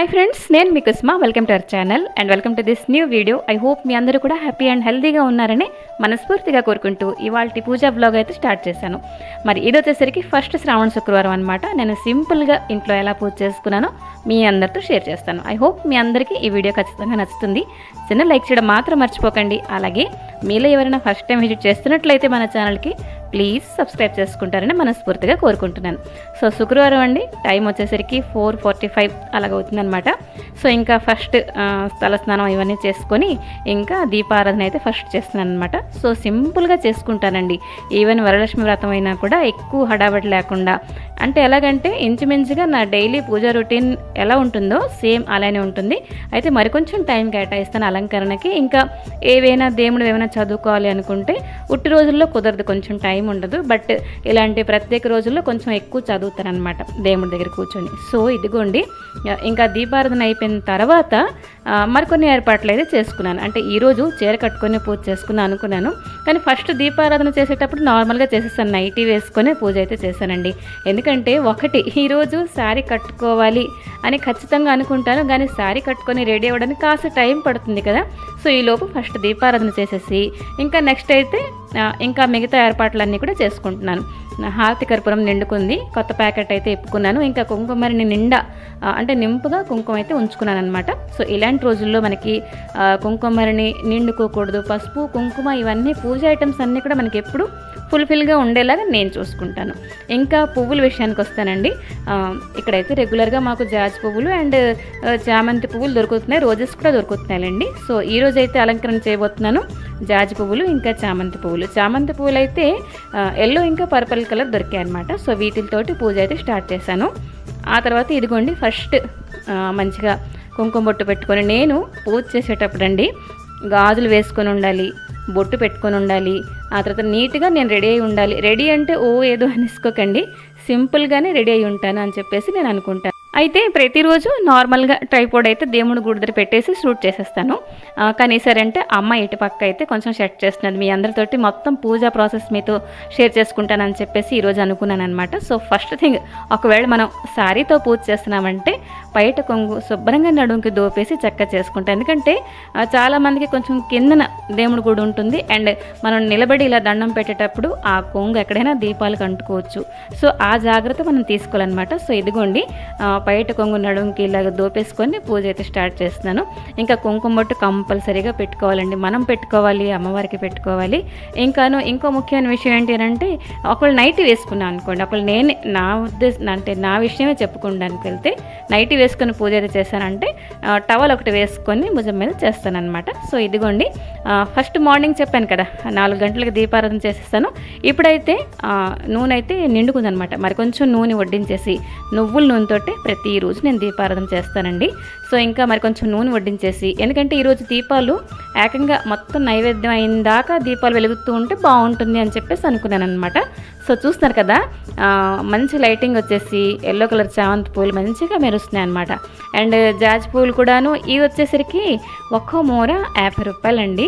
Hi friends, నేను మీ కుస్మా. Welcome to our channel and welcome to this new video. I hope మీ అందరూ కూడా హ్యాపీ అండ్ హెల్తీగా ఉన్నారని మనస్ఫూర్తిగా కోరుకుంటూ ఇవాళ పూజా బ్లాగ్ అయితే స్టార్ట్ చేశాను. మరి ఇది వచ్చేసరికి ఫస్ట్ శ్రావణ శుక్రవారం అనమాట. నేను సింపుల్గా ఇంట్లో ఎలా పూజ చేసుకున్నానో మీ అందరితో షేర్ చేస్తాను. ఐ హోప్ మీ అందరికీ ఈ వీడియో ఖచ్చితంగా నచ్చుతుంది. చిన్న లైక్ చేయడం మాత్రం మర్చిపోకండి. అలాగే మీలో ఎవరైనా ఫస్ట్ టైం విజిట్ చేస్తున్నట్లయితే మన ఛానల్కి ప్లీజ్ సబ్స్క్రైబ్ చేసుకుంటారని మనస్ఫూర్తిగా కోరుకుంటున్నాను. సో శుక్రవారం అండి, టైం వచ్చేసరికి 4:45 అలాగవుతుందనమాట. సో ఇంకా ఫస్ట్ తలస్నానం ఇవన్నీ చేసుకొని ఇంకా దీపారాధన అయితే ఫస్ట్ చేస్తున్నాను అనమాట. సో సింపుల్గా చేసుకుంటానండి. ఈవెన్ వరలక్ష్మి వ్రతం అయినా కూడా ఎక్కువ హడాబడి లేకుండా, అంటే ఎలాగంటే ఇంచుమించుగా నా డైలీ పూజా రొటీన్ ఎలా ఉంటుందో సేమ్ అలానే ఉంటుంది. అయితే మరికొంచెం టైం కేటాయిస్తాను అలంకరణకి. ఇంకా ఏవైనా దేవుడు ఏమైనా చదువుకోవాలి అనుకుంటే ఉట్టి రోజుల్లో కుదరదు, కొంచెం టైం ఉండదు. బట్ ఇలాంటి ప్రత్యేక రోజుల్లో కొంచెం ఎక్కువ చదువుతాను అనమాట దేవుడి దగ్గర కూర్చొని. సో ఇదిగోండి, ఇంకా దీపారాధన అయిపోయిన తర్వాత మరికొన్ని ఏర్పాట్లు అయితే చేసుకున్నాను. అంటే ఈరోజు చీర కట్టుకొని పూజ చేసుకున్నాను అనుకున్నాను, కానీ ఫస్ట్ దీపారాధన చేసేటప్పుడు నార్మల్గా చేసేసాను. నైటీ వేసుకొని పూజ అయితే చేశానండి. ఎందుకంటే ఒకటి, ఈరోజు శారీ కట్టుకోవాలి అని ఖచ్చితంగా అనుకుంటాను, కానీ శారీ కట్టుకొని రెడీ అవ్వడానికి కాస్త టైం పడుతుంది కదా. సో ఈలోపు ఫస్ట్ దీపారాధన చేసేసి ఇంకా నెక్స్ట్ అయితే ఇంకా మిగతా ఏర్పాట్లన్నీ కూడా చేసుకుంటున్నాను. హారతి కర్పూరం నిండుకుంది, కొత్త ప్యాకెట్ అయితే ఇప్పుకున్నాను. ఇంకా కుంకుమరిని నిండా అంటే నింపుగా కుంకుమ అయితే ఉంచుకున్నాను అనమాట. సో ఇలాంటి రోజుల్లో మనకి కుంకుమరిని నిండుకోకూడదు. పసుపు కుంకుమ ఇవన్నీ పూజ ఐటమ్స్ అన్నీ కూడా మనకి ఎప్పుడు ఫుల్ఫిల్గా ఉండేలాగా నేను చూసుకుంటాను. ఇంకా పువ్వుల విషయానికి వస్తానండి. ఇక్కడైతే రెగ్యులర్గా మాకు జాజి పువ్వులు అండ్ చామంతి పువ్వులు దొరుకుతున్నాయి, రోజెస్ కూడా దొరుకుతున్నాయండి. సో ఈరోజు అయితే అలంకరణ చేయబోతున్నాను జాజి పువ్వులు ఇంకా చామంతి పువ్వులు. చామంతి పువ్వులు అయితే ఎల్లో ఇంకా పర్పుల్ కలర్ దొరికాయి అనమాట. సో వీటితోటి పూజ అయితే స్టార్ట్ చేశాను. ఆ తర్వాత ఇదిగోండి ఫస్ట్ మంచిగా కుంకుమ బొట్టు పెట్టుకొని, నేను పూజ చేసేటప్పుడు అండి గాజులు వేసుకొని ఉండాలి, బొట్టు పెట్టుకొని ఉండాలి. ఆ తర్వాత నీట్గా నేను రెడీ అయి ఉండాలి. రెడీ అంటే ఏదో అనేసుకోకండి, సింపుల్గానే రెడీ అయి ఉంటాను అని చెప్పేసి నేను అనుకుంటాను. అయితే ప్రతిరోజు నార్మల్గా ట్రైపోడ్ అయితే దేవుడి గుడి దగ్గర పెట్టేసి షూట్ చేసేస్తాను. కానీ సరే అంటే అమ్మ ఇటు పక్క అయితే కొంచెం సెట్ చేస్తున్నది. మీ అందరితోటి మొత్తం పూజా ప్రాసెస్ మీతో షేర్ చేసుకుంటానని చెప్పేసి ఈరోజు అనుకున్నాను అనమాట. సో ఫస్ట్ థింగ్, ఒకవేళ మనం శారీతో పూజ చేస్తున్నామంటే బయట కొంగు శుభ్రంగా నడుముకి దోపేసి చక్కగా చేసుకుంటాం. ఎందుకంటే చాలామందికి కొంచెం కిందన దేవుడి గుడి ఉంటుంది అండ్ మనం నిలబడి ఇలా దండం పెట్టేటప్పుడు ఆ కొంగు ఎక్కడైనా దీపాలకు అంటుకోవచ్చు. సో ఆ జాగ్రత్త మనం తీసుకోవాలన్నమాట. సో ఇదిగోండి బయట కొంగు నడుముకి ఇలాగ దోపేసుకొని పూజ అయితే స్టార్ట్ చేస్తున్నాను. ఇంకా కుంకుమ బొట్టు కంపల్సరీగా పెట్టుకోవాలండి, మనం పెట్టుకోవాలి, అమ్మవారికి పెట్టుకోవాలి. ఇంకో ముఖ్యమైన విషయం ఏంటి అంటే, ఒకళ్ళు నైటీ వేసుకున్నాను అనుకోండి, ఒకళ్ళు నేను నా ఉద్దేశం అంటే నా విషయమే చెప్పుకోవడానికి వెళ్తే నైటీ వేసుకొని పూజ అయితే చేశానంటే టవల్ ఒకటి వేసుకొని భుజం మీద చేస్తానన్నమాట. సో ఇదిగోండి ఫస్ట్ మార్నింగ్ చెప్పాను కదా 4 గంటలకు దీపారాధన చేసేస్తాను. ఇప్పుడైతే నూనె అయితే నిండుకుందనమాట. మరి కొంచెం నూనె వడ్డించేసి నువ్వుల నూనెతోటి ప్రతిరోజు నేను దీపారాధన చేస్తానండి. సో ఇంకా మరి కొంచెం నూనె వడ్డించేసి, ఎందుకంటే ఈరోజు దీపాలు ఏకంగా మొత్తం నైవేద్యం అయిన దాకా దీపాలు వెలుగుతూ ఉంటే బాగుంటుంది అని చెప్పేసి అనుకున్నాను అనమాట. సో చూస్తున్నారు కదా, మంచి లైటింగ్ వచ్చేసి ఎల్లో కలర్ చామంతి పూలు మంచిగా మెరుస్తున్నాయి అనమాట. అండ్ జాజి పూలు కూడాను ఇవి వచ్చేసరికి ఒక్కో మూర 50 రూపాయలండి.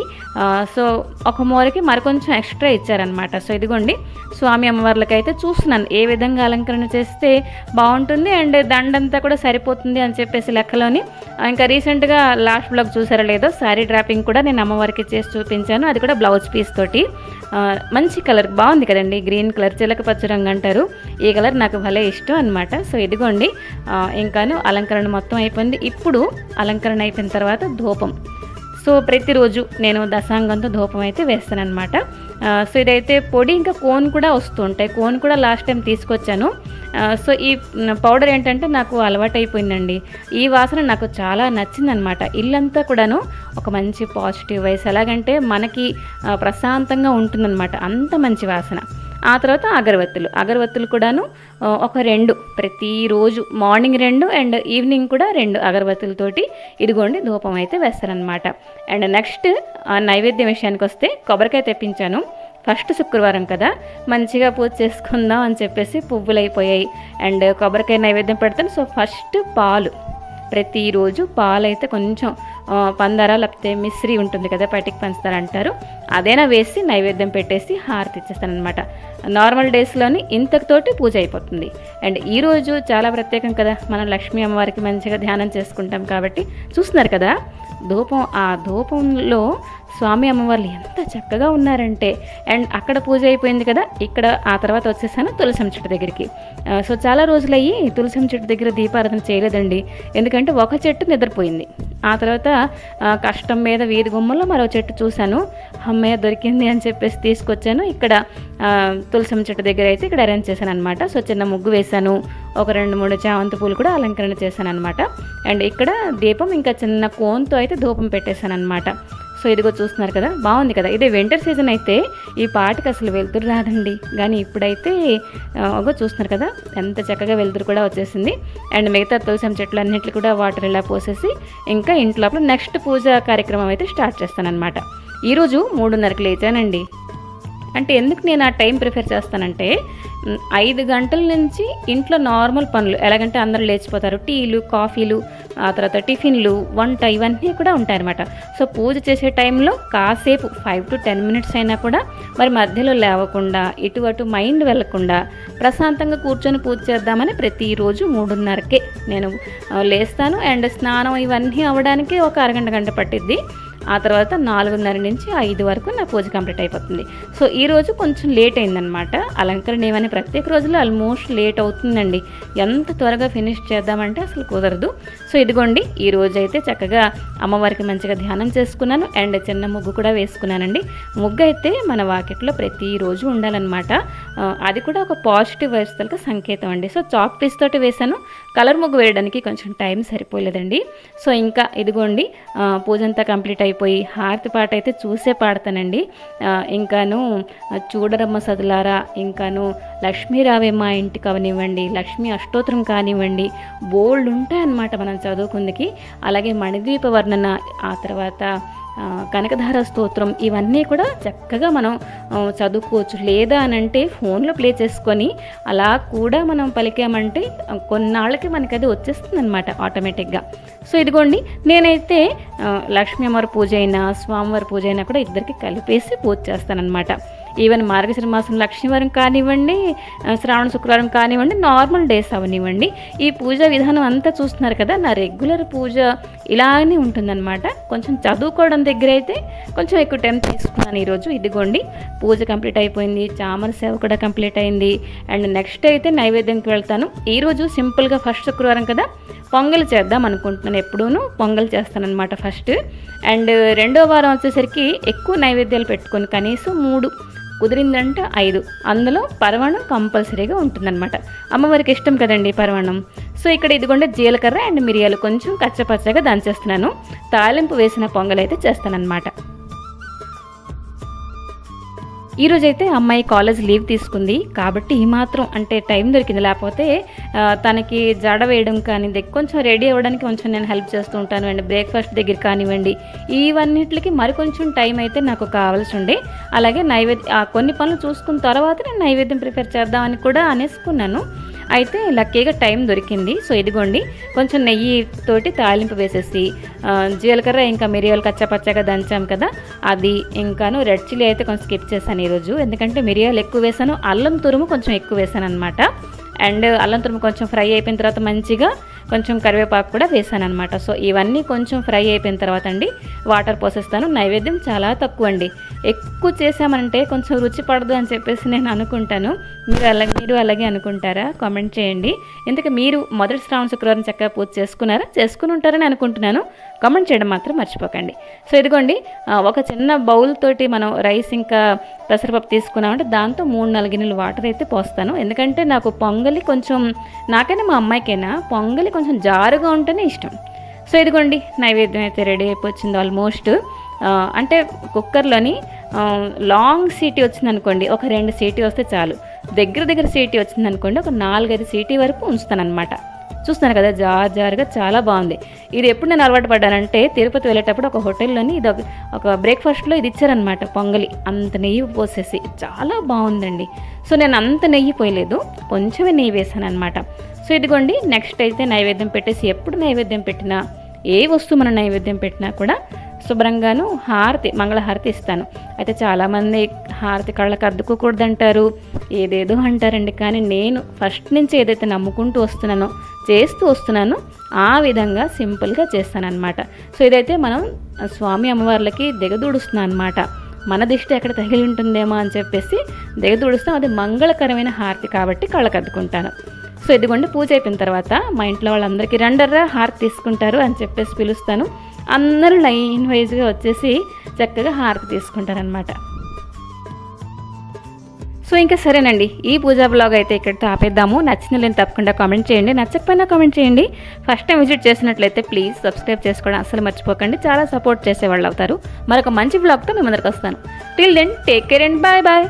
సో ఒక మూరకి మరికొంచెం ఎక్స్ట్రా ఇచ్చారనమాట. సో ఇదిగోండి స్వామి అమ్మవార్లకి అయితే చూస్తున్నాను ఏ విధంగా అలంకరణ చేస్తే బాగుంటుంది అండ్ దండంతా కూడా సరిపోతుంది అని చెప్పేసి లెక్కలోని. ఇంకా రీసెంట్గా లాస్ట్ బ్లాగ్ చూసారో లేదో, శారీ డ్రాపింగ్ కూడా నేను అమ్మవారికి చేసి చూపించాను. అది కూడా బ్లౌజ్ పీస్ తోటి మంచి కలర్ బాగుంది కదండి, గ్రీన్ కలర్, చిలక పచ్చ రంగు అంటారు. ఈ కలర్ నాకు భలే ఇష్టం అనమాట. సో ఇదిగోండి ఇంకాను అలంకరణ మొత్తం అయిపోయింది. ఇప్పుడు అలంకరణ అయిపోయిన తర్వాత ధూపం. సో ప్రతిరోజు నేను దశాంగంతో ధూపం అయితే వేస్తానన్నమాట. సో ఇదైతే పొడి ఇంకా కోన్ కూడా వస్తూ ఉంటాయి. కోన్ కూడా లాస్ట్ టైం తీసుకొచ్చాను. సో ఈ పౌడర్ ఏంటంటే నాకు అలవాటు అయిపోయిందండి. ఈ వాసన నాకు చాలా నచ్చిందనమాట. ఇల్లంతా కూడాను ఒక మంచి పాజిటివ్ వైస్, ఎలాగంటే మనకి ప్రశాంతంగా ఉంటుందన్నమాట, అంత మంచి వాసన. ఆ తర్వాత అగరవత్తులు కూడాను ఒక 2 ప్రతిరోజు, మార్నింగ్ 2 అండ్ ఈవినింగ్ కూడా 2 అగరవత్తులతోటి ఇదిగోండి ధూపం అయితే వేస్తారనమాట. అండ్ నెక్స్ట్ నైవేద్యం విషయానికి వస్తే కొబ్బరికాయ తెప్పించాను. ఫస్ట్ శుక్రవారం కదా, మంచిగా పూజ చేసుకుందాం అని చెప్పేసి పువ్వులు అయిపోయాయి అండ్ కొబ్బరికాయ నైవేద్యం పెడతాను. సో ఫస్ట్ పాలు, ప్రతిరోజు పాలు అయితే కొంచెం పందార లేకపోతే మిశ్రీ ఉంటుంది కదా, పటికి పంచుతారు అంటారు, అదైనా వేసి నైవేద్యం పెట్టేసి హారతి ఇచ్చేస్తాను అనమాట. నార్మల్ డేస్లోని ఇంతటితోటి పూజ అయిపోతుంది. అండ్ ఈరోజు చాలా ప్రత్యేకం కదా, మనం లక్ష్మీ అమ్మవారికి మంచిగా ధ్యానం చేసుకుంటాం కాబట్టి చూస్తున్నారు కదా ధూపం. ఆ ధూపంలో స్వామి అమ్మవార్లు ఎంత చక్కగా ఉన్నారంటే, అండ్ అక్కడ పూజ అయిపోయింది కదా, ఇక్కడ ఆ తర్వాత వచ్చేసాను తులసం చెట్టు దగ్గరికి. సో చాలా రోజులయ్యి తులసం చెట్టు దగ్గర దీపారాధన చేయలేదండి, ఎందుకంటే ఒక చెట్టు నిద్రపోయింది. ఆ తర్వాత కష్టం మీద వీధి గుమ్మలో మరో చెట్టు చూశాను, అమ్మయ్య దొరికింది అని చెప్పేసి తీసుకొచ్చాను. ఇక్కడ తులసం చెట్టు దగ్గర అయితే ఇక్కడ అరేంజ్ చేశాను అనమాట. సో చిన్న ముగ్గు వేశాను, ఒక 2-3 చామంతి పూలు కూడా అలంకరణ చేశాను అనమాట. అండ్ ఇక్కడ దీపం ఇంకా చిన్న కోన్తో అయితే ధూపం పెట్టేశాను అనమాట. సో ఇదిగో చూస్తున్నారు కదా, బాగుంది కదా. ఇదే వింటర్ సీజన్ అయితే ఈ పాటకి అసలు వెలుతురు రాదండి, కానీ ఇప్పుడైతే చూస్తున్నారు కదా ఎంత చక్కగా వెలుతురు కూడా వచ్చేసింది. అండ్ మిగతా తులసం చెట్లు అన్నింటికి కూడా వాటర్ ఇలా పోసేసి ఇంకా ఇంట్లో నెక్స్ట్ పూజ కార్యక్రమం అయితే స్టార్ట్ చేస్తానన్నమాట. ఈరోజు 3:30కి లేచానండి. అంటే ఎందుకు నేను ఆ టైం ప్రిఫర్ చేస్తానంటే 5 గంటల నుంచి ఇంట్లో నార్మల్ పనులు ఎలాగంటే అందరూ లేచిపోతారు, టీలు కాఫీలు, ఆ తర్వాత టిఫిన్లు, వంట ఇవన్నీ కూడా ఉంటాయన్నమాట. సో పూజ చేసే టైంలో కాసేపు 5 to 10 minutes అయినా కూడా మరి మధ్యలో లేవకుండా ఇటు అటు మైండ్ వెళ్లకుండా ప్రశాంతంగా కూర్చొని పూజ చేద్దామని ప్రతిరోజు 3:30కే నేను లేస్తాను. అండ్ స్నానం ఇవన్నీ అవ్వడానికి ఒక అరగంట పట్టిద్ది. ఆ తర్వాత 4:30 నుంచి 5 వరకు నా పూజ కంప్లీట్ అయిపోతుంది. సో ఈరోజు కొంచెం లేట్ అయిందనమాట. అలంకరణ ఏమని ప్రత్యేక రోజుల్లో ఆల్మోస్ట్ లేట్ అవుతుందండి, ఎంత త్వరగా ఫినిష్ చేద్దామంటే అసలు కుదరదు. సో ఇదిగోండి ఈరోజు అయితే చక్కగా అమ్మవారికి మంచిగా ధ్యానం చేసుకున్నాను. అండ్ చిన్న ముగ్గు కూడా వేసుకున్నానండి. ముగ్గు అయితే మన వాకిట్లో ప్రతిరోజు ఉండాలన్నమాట. అది కూడా ఒక పాజిటివ్ వైబ్స్కి సంకేతం అండి. సో చాక్ పీస్ తోటి వేశాను, కలర్ ముగ్గు వేయడానికి కొంచెం టైం సరిపోలేదండి. సో ఇంకా ఇదిగోండి పూజ అంతా కంప్లీట్ అయిపోయి హారతి పాట అయితే చూసే పాడతానండి. ఇంకాను చూడరమ్మ సదులారా, ఇంకాను లక్ష్మీ రావే మా ఇంటికి అవనివ్వండి, లక్ష్మీ అష్టోత్తరం కానివ్వండి, బోల్డ్ ఉంటాయన్నమాట మనం చదువుకుందికి. అలాగే మణిద్వీప వర్ణన, ఆ తర్వాత కనకధార స్తోత్రం, ఇవన్నీ కూడా చక్కగా మనం చదువుకోవచ్చు. లేదా అనంటే ఫోన్లో ప్లే చేసుకొని అలా కూడా మనం పలికామంటే కొన్నాళ్ళకి మనకి అది వచ్చేస్తుంది అనమాట ఆటోమేటిక్గా. సో ఇదిగోండి నేనైతే లక్ష్మీ అమ్మవారి పూజ అయినా స్వామివారి పూజ అయినా కూడా ఇద్దరికి కలిపేసి పూజ చేస్తానన్నమాట. ఈవెన్ మార్గశిర మాసం లక్ష్మీవారం కానివ్వండి, శ్రావణ శుక్రవారం కానివ్వండి, నార్మల్ డేస్ అవనివ్వండి, ఈ పూజా విధానం అంతా చూస్తున్నారు కదా, నా రెగ్యులర్ పూజ ఇలానే ఉంటుందన్నమాట. కొంచెం చదువుకోవడం దగ్గర అయితే కొంచెం ఎక్కువ టైం తీసుకున్నాను ఈరోజు. ఇదిగోండి పూజ కంప్లీట్ అయిపోయింది, చామర సేవ కూడా కంప్లీట్ అయింది. అండ్ నెక్స్ట్ అయితే నైవేద్యంకి వెళ్తాను. ఈరోజు సింపుల్గా ఫస్ట్ శుక్రవారం కదా పొంగల్ చేద్దాం అనుకుంటున్నాను. ఎప్పుడూను పొంగల్ చేస్తానన్నమాట ఫస్ట్. అండ్ రెండో వారం వచ్చేసరికి ఎక్కువ నైవేద్యాలు పెట్టుకొని కనీసం 3 కుదిరిందంటే 5, అందులో పరమాణం కంపల్సరీగా ఉంటుందన్నమాట. అమ్మవారికి ఇష్టం కదండి పరమాణం. సో ఇక్కడ ఇదిగోండి జీలకర్ర అండ్ మిరియాలు కొంచెం కచ్చపచ్చగా దంచేస్తున్నాను. తాలింపు వేసిన పొంగల్ అయితే చేస్తానన్నమాట. ఈరోజైతే అమ్మాయి కాలేజ్ లీవ్ తీసుకుంది కాబట్టి ఈ మాత్రం అంటే టైం దొరికింది. లేకపోతే తనకి జడ వేయడం కానీ కొంచెం రెడీ అవ్వడానికి కొంచెం నేను హెల్ప్ చేస్తూ ఉంటాను. అండ్ బ్రేక్ఫాస్ట్ దగ్గర కానివ్వండి, ఇవన్నిటికి మరికొంచెం టైం అయితే నాకు కావాల్సి ఉండే. అలాగే కొన్ని పనులు చూసుకున్న తర్వాత నేను నైవేద్యం ప్రిపేర్ చేద్దామని కూడా అనేసుకున్నాను. అయితే లక్కీగా టైం దొరికింది. సో ఇదిగోండి కొంచెం నెయ్యితోటి తాలింపు వేసేసి జీలకర్ర ఇంకా మిరియాలు కచ్చపచ్చగా దంచాం కదా, అది ఇంకాను రెడ్ చిల్లీ అయితే కొంచెం స్కిప్ చేశాను ఈరోజు, ఎందుకంటే మిరియాలు ఎక్కువ వేసాను, అల్లం తురుము కొంచెం ఎక్కువ వేసాను అనమాట. అండ్ అల్లం తురుము కొంచెం ఫ్రై అయిపోయిన తర్వాత మంచిగా కొంచెం కరివేపాకు కూడా వేసాను అనమాట. సో ఇవన్నీ కొంచెం ఫ్రై అయిపోయిన తర్వాత అండి వాటర్ పోసేస్తాను. నైవేద్యం చాలా తక్కువ అండి, ఎక్కువ చేసామంటే కొంచెం రుచి పడదు అని చెప్పేసి నేను అనుకుంటాను. మీరు అలాగే అనుకుంటారా? కామెంట్ చేయండి. ఎందుకంటే మీరు మొదటి శ్రావణ శుక్రవారం చక్కగా పూజ చేసుకుని ఉంటారని అనుకుంటున్నాను. కామెంట్ చేయడం మాత్రం మర్చిపోకండి. సో ఇదిగోండి ఒక చిన్న బౌల్ తోటి మనం రైస్ ఇంకా పెసరపప్పు తీసుకున్నామంటే దాంతో 3-4 గిన్నెలు వాటర్ అయితే పోస్తాను. ఎందుకంటే నాకు పొంగలి కొంచెం, నాకైనా మా అమ్మాయికైనా పొంగలి కొంచెం జారుగా ఉంటేనే ఇష్టం. సో ఇదిగోండి నైవేద్యం అయితే రెడీ అయిపోయింది ఆల్మోస్ట్. అంటే కుక్కర్లోని లాంగ్ సీటీ వచ్చిందనుకోండి, ఒక 2 సీటీ వస్తే చాలు. దగ్గర సీటీ వచ్చిందనుకోండి, ఒక 4-5 సీటీ వరకు ఉంచుతానమాట. చూస్తున్నారు కదా జారుగా చాలా బాగుంది. ఇది ఎప్పుడు నేను అలవాటు పడ్డానంటే తిరుపతి వెళ్ళేటప్పుడు ఒక హోటల్లోని ఇది ఒక బ్రేక్ఫాస్ట్లో ఇది ఇచ్చారనమాట, పొంగలి అంత నెయ్యి పోసేసి చాలా బాగుందండి. సో నేను అంత నెయ్యి పోయలేదు, కొంచెమే నెయ్యి వేసాను అనమాట. సో ఇదిగోండి నెక్స్ట్ అయితే నైవేద్యం పెట్టేసి, ఎప్పుడు నైవేద్యం పెట్టినా ఏ వస్తువు మనం నైవేద్యం పెట్టినా కూడా శుభ్రంగాను హారతి మంగళహారతి ఇస్తాను. అయితే చాలామంది హారతి కళ్ళకు అద్దుకోకూడదంటారు, ఏదేదో అంటారండి. కానీ నేను ఫస్ట్ నుంచి ఏదైతే నమ్ముకుంటూ వస్తున్నానో చేస్తూ వస్తున్నానో ఆ విధంగా సింపుల్గా చేస్తానన్నమాట. సో ఇదైతే మనం స్వామి అమ్మవార్లకి దిగదూడుస్తున్నాను అనమాట. మన దిష్టి ఎక్కడ తగిలి ఉంటుందేమో అని చెప్పేసి దిగదూడుస్తాం. అది మంగళకరమైన హారతి కాబట్టి కళ్ళకు అద్దుకుంటాను. సో ఇదిగోండి పూజ అయిపోయిన తర్వాత మా ఇంట్లో వాళ్ళందరికీ రండర్రా హారతి తీసుకుంటారు అని చెప్పేసి పిలుస్తాను. అందరూ లైన్ వైజ్గా వచ్చేసి చక్కగా హారతి తీసుకుంటారనమాట. సో ఇంకా సరేనండి, ఈ పూజా బ్లాగ్ అయితే ఇక్కడితో ఆపేద్దాము. నచ్చిన నేను తప్పకుండా కామెంట్ చేయండి, నచ్చకపోయినా కామెంట్ చేయండి. ఫస్ట్ టైం విజిట్ చేసినట్లయితే ప్లీజ్ సబ్స్క్రైబ్ చేసుకోవడం అసలు మర్చిపోకండి. చాలా సపోర్ట్ చేసేవాళ్ళు అవుతారు. మరొక మంచి బ్లాగ్తో మీ ముందరికి వస్తాను. Till then take care and bye bye.